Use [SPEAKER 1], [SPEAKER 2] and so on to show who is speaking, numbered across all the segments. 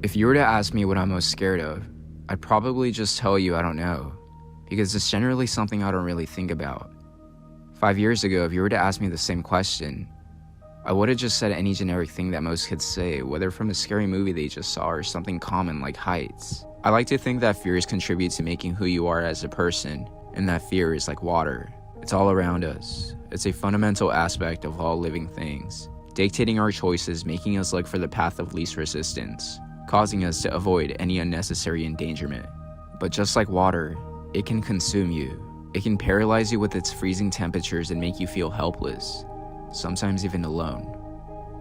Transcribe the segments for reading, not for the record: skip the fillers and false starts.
[SPEAKER 1] If you were to ask me what I'm most scared of, I'd probably just tell you I don't know, because it's generally something I don't really think about. 5 years ago, if you were to ask me the same question, I would have just said any generic thing that most kids say, whether from a scary movie they just saw or something common like heights. I like to think that fears contribute to making who you are as a person, and that fear is like water. It's all around us. It's a fundamental aspect of all living things, dictating our choices, making us look for the path of least resistance, causing us to avoid any unnecessary endangerment. But just like water, it can consume you. It can paralyze you with its freezing temperatures and make you feel helpless, sometimes even alone.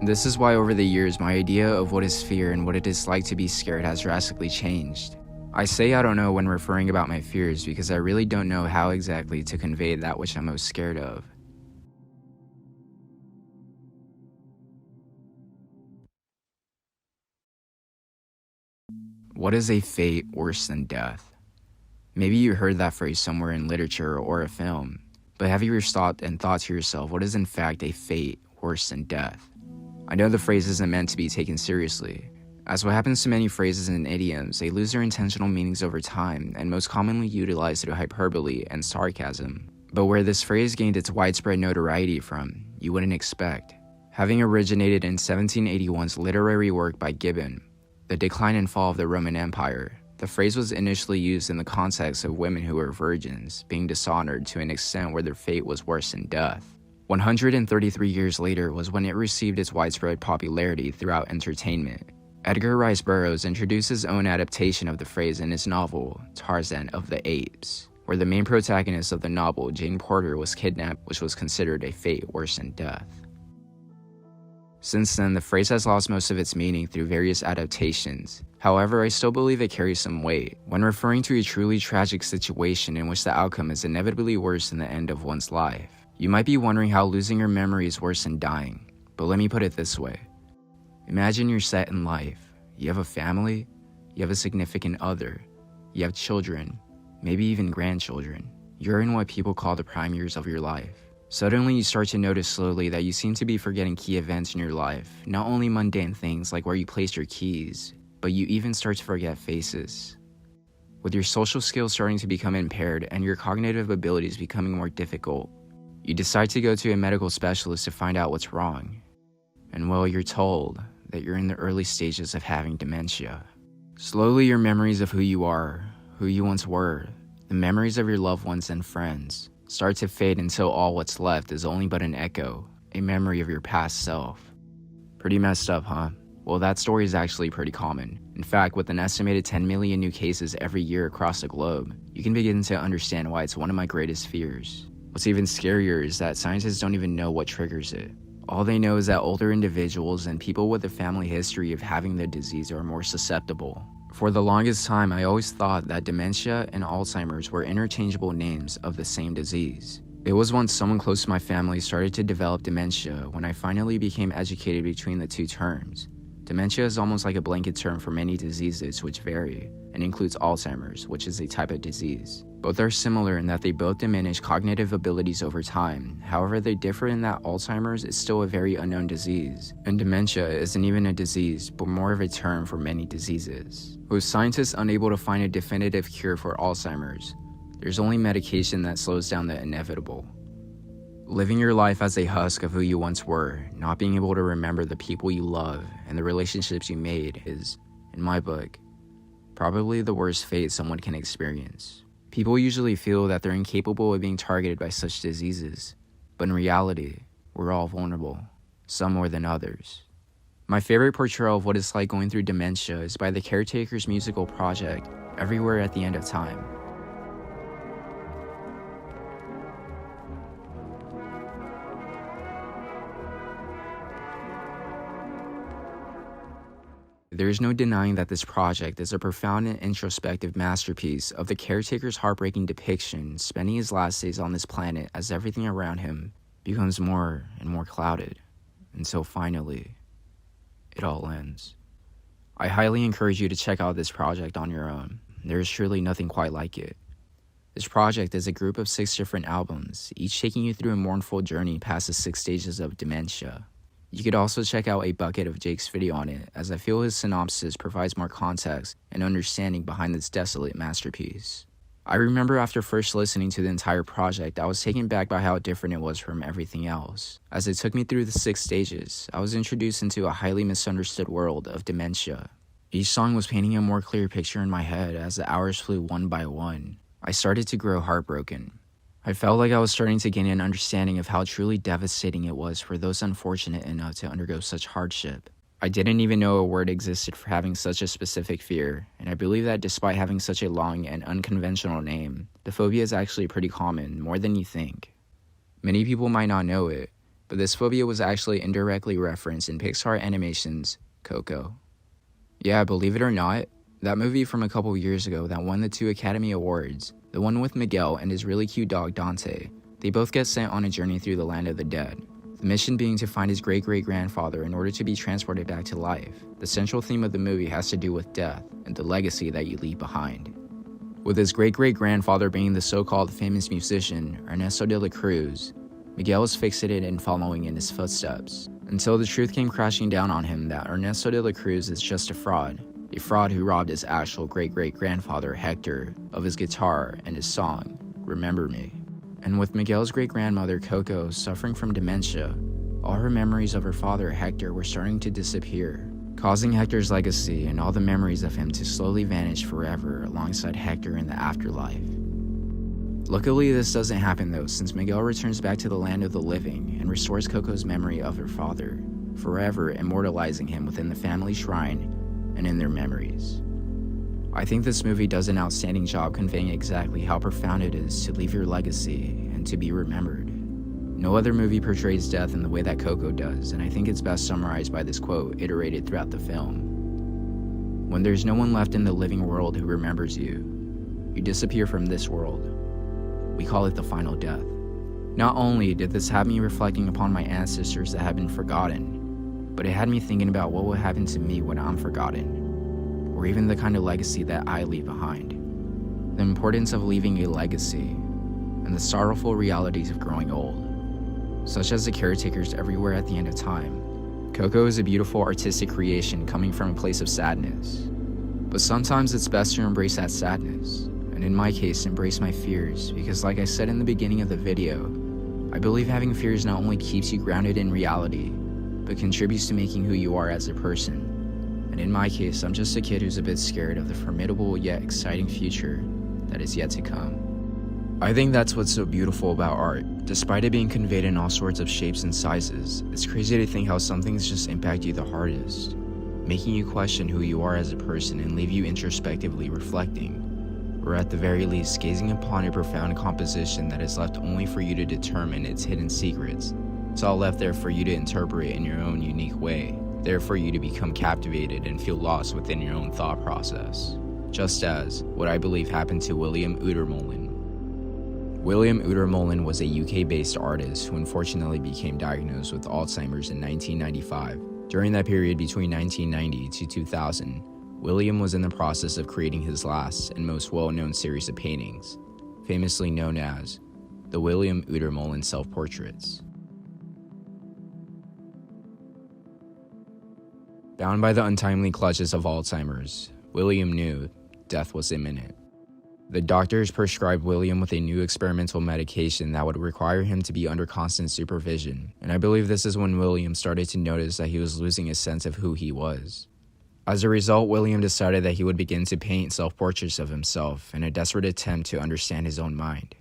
[SPEAKER 1] This is why over the years my idea of what is fear and what it is like to be scared has drastically changed. I say I don't know when referring about my fears because I really don't know how exactly to convey that which I'm most scared of. What is a fate worse than death? Maybe you heard that phrase somewhere in literature or a film, but have you ever stopped and thought to yourself, what is in fact a fate worse than death? I know the phrase isn't meant to be taken seriously. As what happens to many phrases and idioms, they lose their intentional meanings over time and most commonly utilize through hyperbole and sarcasm. But where this phrase gained its widespread notoriety from, you wouldn't expect. Having originated in 1781's literary work by Gibbon, The Decline and Fall of the Roman Empire, the phrase was initially used in the context of women who were virgins being dishonored to an extent where their fate was worse than death. 133 years later was when it received its widespread popularity throughout entertainment. Edgar Rice Burroughs introduced his own adaptation of the phrase in his novel, Tarzan of the Apes, where the main protagonist of the novel, Jane Porter, was kidnapped, which was considered a fate worse than death. Since then, the phrase has lost most of its meaning through various adaptations. However, I still believe it carries some weight when referring to a truly tragic situation in which the outcome is inevitably worse than the end of one's life. You might be wondering how losing your memory is worse than dying, but let me put it this way. Imagine you're set in life. You have a family, you have a significant other, you have children, maybe even grandchildren. You're in what people call the prime years of your life. Suddenly you start to notice slowly that you seem to be forgetting key events in your life, not only mundane things like where you placed your keys, but you even start to forget faces. With your social skills starting to become impaired and your cognitive abilities becoming more difficult, you decide to go to a medical specialist to find out what's wrong. And well, you're told that you're in the early stages of having dementia. Slowly, your memories of who you are, who you once were, the memories of your loved ones and friends, start to fade until all what's left is only but an echo, a memory of your past self. Pretty messed up, huh? Well, that story is actually pretty common. In fact, with an estimated 10 million new cases every year across the globe, you can begin to understand why it's one of my greatest fears. What's even scarier is that scientists don't even know what triggers it. All they know is that older individuals and people with a family history of having the disease are more susceptible. For the longest time, I always thought that dementia and Alzheimer's were interchangeable names of the same disease. It was once someone close to my family started to develop dementia when I finally became educated between the two terms. Dementia is almost like a blanket term for many diseases which vary, and includes Alzheimer's, which is a type of disease. Both are similar in that they both diminish cognitive abilities over time. However, they differ in that Alzheimer's is still a very unknown disease, and dementia isn't even a disease, but more of a term for many diseases. With scientists unable to find a definitive cure for Alzheimer's, there's only medication that slows down the inevitable. Living your life as a husk of who you once were, not being able to remember the people you love and the relationships you made is, in my book, probably the worst fate someone can experience. People usually feel that they're incapable of being targeted by such diseases, but in reality, we're all vulnerable, some more than others. My favorite portrayal of what it's like going through dementia is by the Caretakers musical project, Everywhere at the End of Time. There is no denying that this project is a profound and introspective masterpiece of the caretaker's heartbreaking depiction, spending his last days on this planet as everything around him becomes more and more clouded, until finally, it all ends. I highly encourage you to check out this project on your own. There is truly nothing quite like it. This project is a group of 6 different albums, each taking you through a mournful journey past the 6 stages of dementia. You could also check out a bucket of Jake's video on it, as I feel his synopsis provides more context and understanding behind this desolate masterpiece. I remember after first listening to the entire project, I was taken back by how different it was from everything else. As it took me through the 6 stages, I was introduced into a highly misunderstood world of dementia. Each song was painting a more clear picture in my head as the hours flew one by one. I started to grow heartbroken. I felt like I was starting to gain an understanding of how truly devastating it was for those unfortunate enough to undergo such hardship. I didn't even know a word existed for having such a specific fear, and I believe that despite having such a long and unconventional name, the phobia is actually pretty common, more than you think. Many people might not know it, but this phobia was actually indirectly referenced in Pixar Animation's Coco. Yeah, believe it or not, that movie from a couple years ago that won the 2 Academy Awards, the one with Miguel and his really cute dog Dante, they both get sent on a journey through the land of the dead. The mission being to find his great-great-grandfather in order to be transported back to life. The central theme of the movie has to do with death and the legacy that you leave behind. With his great-great-grandfather being the so-called famous musician Ernesto de la Cruz, Miguel is fixated in following in his footsteps, until the truth came crashing down on him that Ernesto de la Cruz is just a fraud who robbed his actual great-great-grandfather Hector of his guitar and his song, Remember Me. And with Miguel's great-grandmother Coco suffering from dementia, all her memories of her father Hector were starting to disappear, causing Hector's legacy and all the memories of him to slowly vanish forever alongside Hector in the afterlife. Luckily, this doesn't happen though, since Miguel returns back to the land of the living and restores Coco's memory of her father, forever immortalizing him within the family shrine and in their memories. I think this movie does an outstanding job conveying exactly how profound it is to leave your legacy and to be remembered. No other movie portrays death in the way that Coco does, and I think it's best summarized by this quote iterated throughout the film. When there's no one left in the living world who remembers you, you disappear from this world. We call it the final death. Not only did this have me reflecting upon my ancestors that have been forgotten, but it had me thinking about what will happen to me when I'm forgotten, or even the kind of legacy that I leave behind. The importance of leaving a legacy, and the sorrowful realities of growing old, such as the caretakers everywhere at the end of time. Coco is a beautiful artistic creation coming from a place of sadness, but sometimes it's best to embrace that sadness, and in my case, embrace my fears, because like I said in the beginning of the video, I believe having fears not only keeps you grounded in reality, but contributes to making who you are as a person. And in my case, I'm just a kid who's a bit scared of the formidable yet exciting future that is yet to come. I think that's what's so beautiful about art. Despite it being conveyed in all sorts of shapes and sizes, it's crazy to think how some things just impact you the hardest, making you question who you are as a person and leave you introspectively reflecting, or at the very least gazing upon a profound composition that is left only for you to determine its hidden secrets. It's all left there for you to interpret in your own unique way, there for you to become captivated and feel lost within your own thought process. Just as what I believe happened to William Utermohlen. William Utermohlen was a UK-based artist who unfortunately became diagnosed with Alzheimer's in 1995. During that period between 1990 to 2000, William was in the process of creating his last and most well-known series of paintings, famously known as the William Utermohlen Self-Portraits. Bound by the untimely clutches of Alzheimer's, William knew death was imminent. The doctors prescribed William with a new experimental medication that would require him to be under constant supervision, and I believe this is when William started to notice that he was losing a sense of who he was. As a result, William decided that he would begin to paint self-portraits of himself in a desperate attempt to understand his own mind.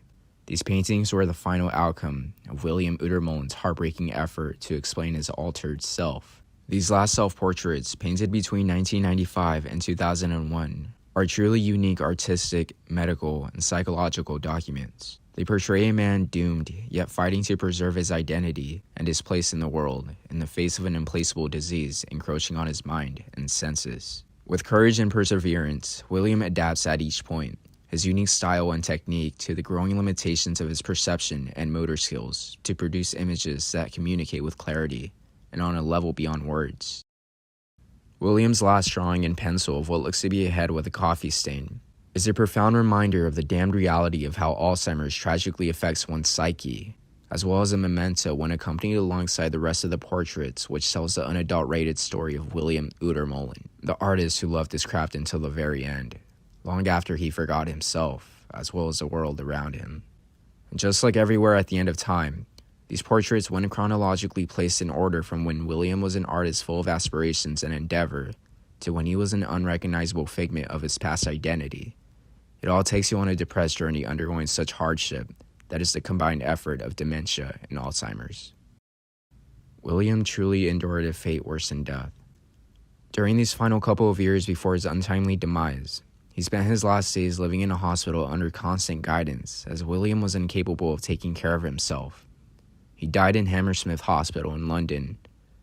[SPEAKER 1] These paintings were the final outcome of William Utermohlen's heartbreaking effort to explain his altered self. These last self-portraits, painted between 1995 and 2001, are truly unique artistic, medical, and psychological documents. They portray a man doomed, yet fighting to preserve his identity and his place in the world in the face of an implacable disease encroaching on his mind and senses. With courage and perseverance, William adapts at each point his unique style and technique to the growing limitations of his perception and motor skills to produce images that communicate with clarity and on a level beyond words. William's last drawing in pencil of what looks to be a head with a coffee stain is a profound reminder of the damned reality of how Alzheimer's tragically affects one's psyche, as well as a memento when accompanied alongside the rest of the portraits, which tells the unadulterated story of William Utermohlen, the artist who loved his craft until the very end, long after he forgot himself, as well as the world around him. And just like everywhere at the end of time, these portraits went chronologically placed in order from when William was an artist full of aspirations and endeavor to when he was an unrecognizable figment of his past identity. It all takes you on a depressed journey undergoing such hardship that is the combined effort of dementia and Alzheimer's. William truly endured a fate worse than death. During these final couple of years before his untimely demise, he spent his last days living in a hospital under constant guidance as William was incapable of taking care of himself. He died in Hammersmith Hospital in London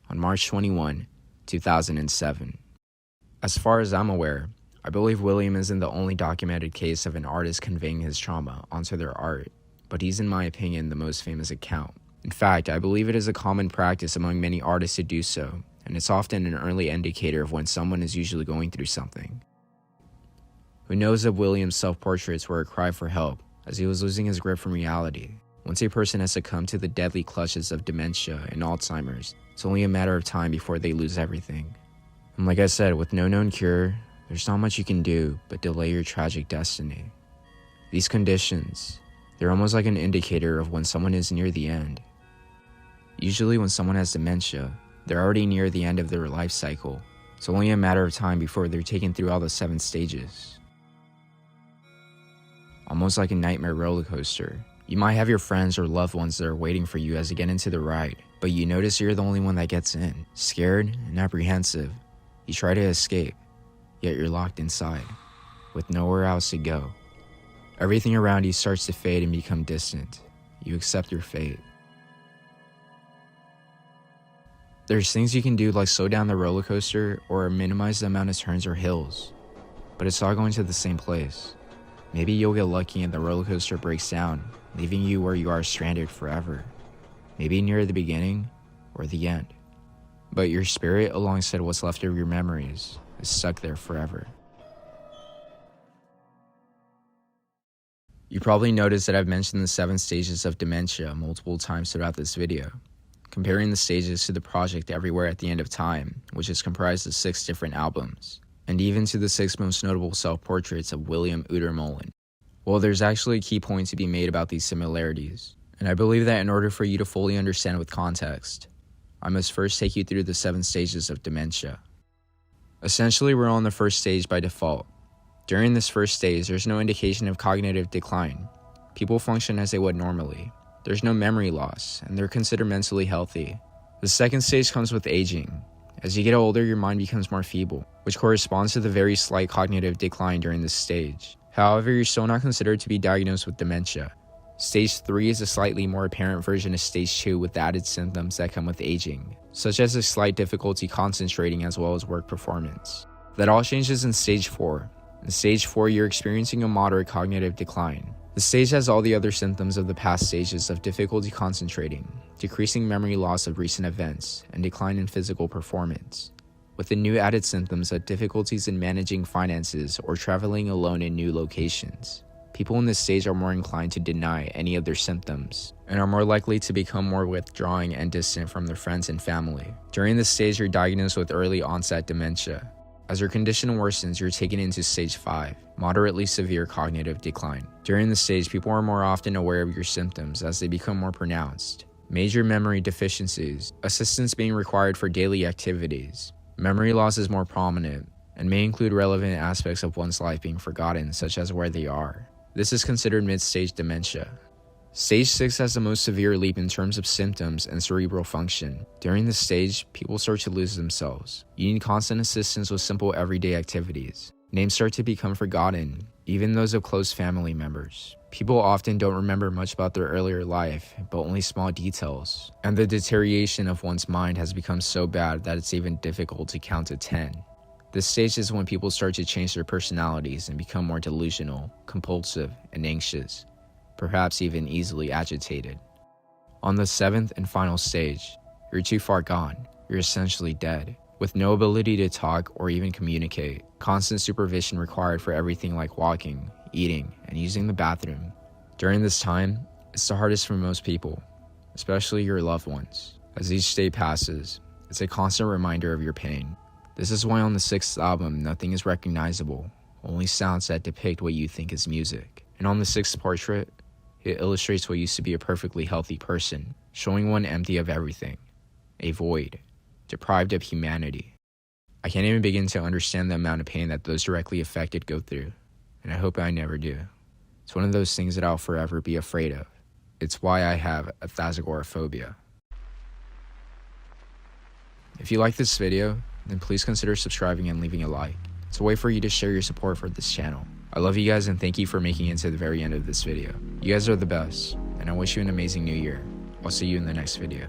[SPEAKER 1] on March 21, 2007. As far as I'm aware, I believe William isn't the only documented case of an artist conveying his trauma onto their art, but he's in my opinion the most famous account. In fact, I believe it is a common practice among many artists to do so, and it's often an early indicator of when someone is usually going through something. Who knows if William's self-portraits were a cry for help, as he was losing his grip from reality. Once a person has succumbed to the deadly clutches of dementia and Alzheimer's, it's only a matter of time before they lose everything. And like I said, with no known cure, there's not much you can do but delay your tragic destiny. These conditions, they're almost like an indicator of when someone is near the end. Usually when someone has dementia, they're already near the end of their life cycle. It's only a matter of time before they're taken through all the 7 stages. Almost like a nightmare roller coaster. You might have your friends or loved ones that are waiting for you as you get into the ride, but you notice you're the only one that gets in. Scared and apprehensive, you try to escape, yet you're locked inside, with nowhere else to go. Everything around you starts to fade and become distant. You accept your fate. There's things you can do like slow down the roller coaster or minimize the amount of turns or hills, but it's all going to the same place. Maybe you'll get lucky and the roller coaster breaks down, leaving you where you are stranded forever. Maybe near the beginning or the end. But your spirit, alongside what's left of your memories, is stuck there forever. You probably noticed that I've mentioned the 7 stages of dementia multiple times throughout this video, comparing the stages to the project Everywhere at the End of Time, which is comprised of 6 different albums, and even to the 6 most notable self-portraits of William Utermohlen. Well, there's actually a key point to be made about these similarities, and I believe that in order for you to fully understand with context, I must first take you through the 7 stages of dementia. Essentially, we're on the first stage by default. During this first stage, there's no indication of cognitive decline. People function as they would normally. There's no memory loss, and they're considered mentally healthy. The second stage comes with aging. As you get older, your mind becomes more feeble, which corresponds to the very slight cognitive decline during this stage. However, you're still not considered to be diagnosed with dementia. Stage 3 is a slightly more apparent version of Stage 2 with added symptoms that come with aging, such as a slight difficulty concentrating as well as work performance. That all changes in Stage 4. In Stage 4, you're experiencing a moderate cognitive decline. The stage has all the other symptoms of the past stages of difficulty concentrating, decreasing memory loss of recent events, and decline in physical performance, with the new added symptoms of difficulties in managing finances or traveling alone in new locations. People in this stage are more inclined to deny any of their symptoms, and are more likely to become more withdrawing and distant from their friends and family. During this stage, you're diagnosed with early onset dementia. As your condition worsens, you're taken into Stage 5, moderately severe cognitive decline. During this stage, people are more often aware of your symptoms as they become more pronounced. Major memory deficiencies, assistance being required for daily activities. Memory loss is more prominent, and may include relevant aspects of one's life being forgotten, such as where they are. This is considered mid-stage dementia. Stage 6 has the most severe leap in terms of symptoms and cerebral function. During this stage, people start to lose themselves. You need constant assistance with simple everyday activities. Names start to become forgotten, even those of close family members. People often don't remember much about their earlier life, but only small details. And the deterioration of one's mind has become so bad that it's even difficult to count to 10. This stage is when people start to change their personalities and become more delusional, compulsive, and anxious, perhaps even easily agitated. On the 7th and final stage, you're too far gone. You're essentially dead, with no ability to talk or even communicate. Constant supervision required for everything like walking, eating, and using the bathroom. During this time, it's the hardest for most people. especially your loved ones. As each day passes, it's a constant reminder of your pain. This is why on the 6th album, nothing is recognizable, only sounds that depict what you think is music. And on the 6th portrait, it illustrates what used to be a perfectly healthy person, showing one empty of everything, a void, deprived of humanity. I can't even begin to understand the amount of pain that those directly affected go through, and I hope I never do. It's one of those things that I'll forever be afraid of. It's why I have Athazagoraphobia. If you like this video, then please consider subscribing and leaving a like. It's a way for you to share your support for this channel. I love you guys and thank you for making it to the very end of this video. You guys are the best, and I wish you an amazing new year. I'll see you in the next video.